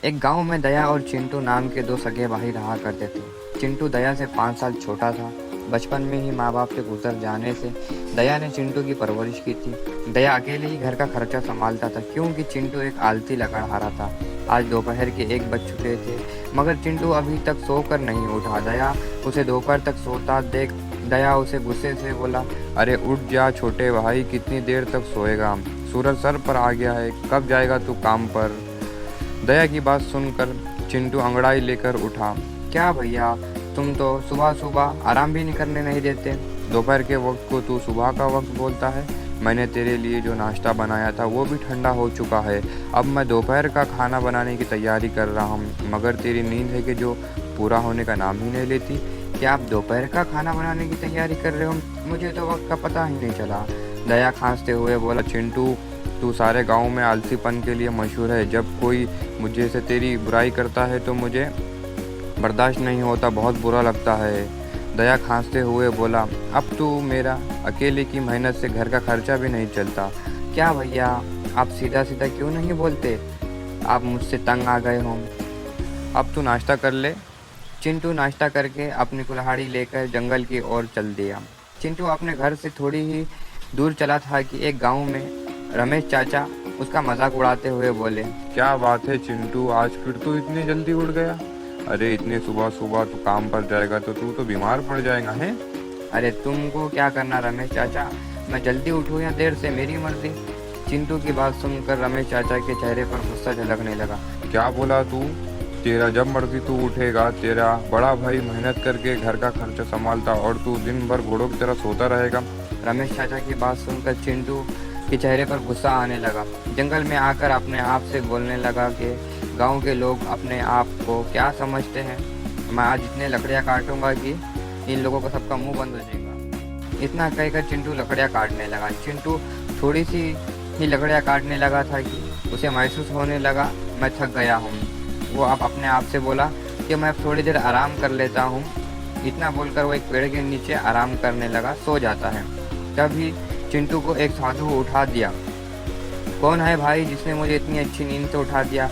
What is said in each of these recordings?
एक गांव में दया और चिंटू नाम के दो सगे भाई रहा करते थे। चिंटू दया से 5 साल छोटा था। बचपन में ही माँ बाप के गुजर जाने से दया ने चिंटू की परवरिश की थी। दया अकेले ही घर का खर्चा संभालता था क्योंकि चिंटू एक आलसी लकड़हारा था। आज दोपहर के 1 बज चुके थे मगर चिंटू अभी तक सोकर नहीं उठा। दया उसे दोपहर तक सोता देख दया उसे गुस्से से बोला, अरे उठ जा छोटे भाई, कितनी देर तक सोएगा? सूरज सर पर आ गया है, कब जाएगा तू काम पर? दया की बात सुनकर चिंटू अंगड़ाई लेकर उठा। क्या भैया, तुम तो सुबह सुबह आराम भी नहीं करने नहीं देते। दोपहर के वक्त को तू सुबह का वक्त बोलता है। मैंने तेरे लिए जो नाश्ता बनाया था वो भी ठंडा हो चुका है। अब मैं दोपहर का खाना बनाने की तैयारी कर रहा हूँ मगर तेरी नींद है कि जो पूरा होने का नाम ही नहीं लेती। क्या आप दोपहर का खाना बनाने की तैयारी कर रहे हो? मुझे तो वक्त का पता ही नहीं चला। दया खांसते हुए बोला, चिंटू तू सारे गांव में आलसीपन के लिए मशहूर है। जब कोई मुझे से तेरी बुराई करता है तो मुझे बर्दाश्त नहीं होता, बहुत बुरा लगता है। दया खांसते हुए बोला, अब तो मेरा अकेले की मेहनत से घर का खर्चा भी नहीं चलता। क्या भैया, आप सीधा सीधा क्यों नहीं बोलते? आप मुझसे तंग आ गए हों। अब तू नाश्ता कर ले। चिंटू नाश्ता करके अपनी कुल्हाड़ी लेकर जंगल की ओर चल दिया। चिंटू अपने घर से थोड़ी ही दूर चला था कि एक गांव में रमेश चाचा उसका मजाक उड़ाते हुए बोले, क्या बात है चिंटू, आज फिर तू इतनी जल्दी उठ गया? अरे इतने सुबह सुबह तू काम पर जाएगा तो तू तो बीमार पड़ जाएगा है। अरे तुमको क्या करना रमेश चाचा, मैं जल्दी उठूँ या देर से, मेरी मर्जी। चिंटू की बात सुनकर रमेश चाचा के चेहरे पर गुस्सा झलकने लगा। क्या बोला तू? तेरा जब मर्जी तू उठेगा। तेरा बड़ा भाई मेहनत करके घर का खर्चा संभालता और तू दिन भर घोड़ों की तरह सोता रहेगा। रमेश चाचा की बात सुनकर चिंटू के चेहरे पर गुस्सा आने लगा। जंगल में आकर अपने आप से बोलने लगा कि गांव के लोग अपने आप को क्या समझते हैं। मैं आज इतने लकड़ियां काटूंगा कि इन लोगों का सबका मुंह बंद हो जाएगा। इतना कहकर चिंटू लकड़ियां काटने लगा। चिंटू थोड़ी सी ही लकड़ियां काटने लगा था कि उसे महसूस होने लगा, मैं थक गया हूँ। वो अब अपने आप से बोला कि मैं थोड़ी देर आराम कर लेता हूँ। इतना बोलकर वो एक पेड़ के नीचे आराम करने लगा, सो जाता है। तभी चिंटू को एक साधु उठा दिया। कौन है भाई जिसने मुझे इतनी अच्छी नींद से उठा दिया?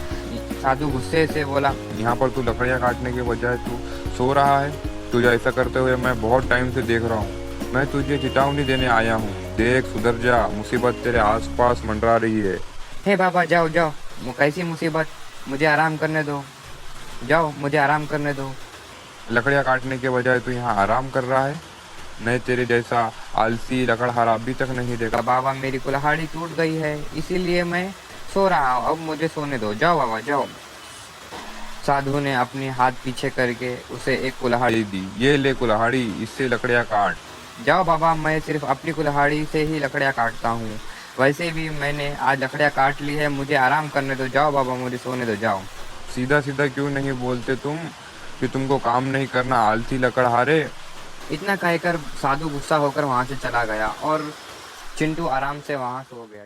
साधु गुस्से से बोला, यहाँ पर तू लकड़ियाँ काटने के बजाय तू सो रहा है। तुझे ऐसा करते हुए मैं बहुत टाइम से देख रहा हूँ। मैं तुझे चेतावनी देने आया हूँ, देख सुधर जा, मुसीबत तेरे आसपास मंडरा रही है। हे बाबा जाओ जाओ, वो कैसी मुसीबत, मुझे आराम करने दो। जाओ, मुझे आराम करने दो। लकड़ियाँ काटने के बजाय तू यहाँ आराम कर रहा है। नहीं तेरे जैसा आलसी लकड़हारा अभी तक नहीं देखा। बाबा मेरी कुल्हाड़ी टूट गई है इसीलिए मैं सो रहा हूँ, अब मुझे सोने दो। जाओ बाबा जाओ। साधु ने अपनी हाथ पीछे करके उसे एक कुल्हाड़ी दी, ये ले कुल्हाड़ी, इससे लकड़ियाँ काट। जाओ बाबा, मैं सिर्फ अपनी कुल्हाड़ी से ही लकड़ियाँ काटता हूँ। वैसे भी मैंने आज लकड़ियाँ काट ली है, मुझे आराम करने दो। जाओ बाबा, मुझे सोने दो, जाओ। सीधा सीधा क्यों नहीं बोलते तुम कि तुमको काम नहीं करना, आलसी लकड़हारे? इतना कहकर साधु गुस्सा होकर वहां से चला गया और चिंटू आराम से वहां सो गया।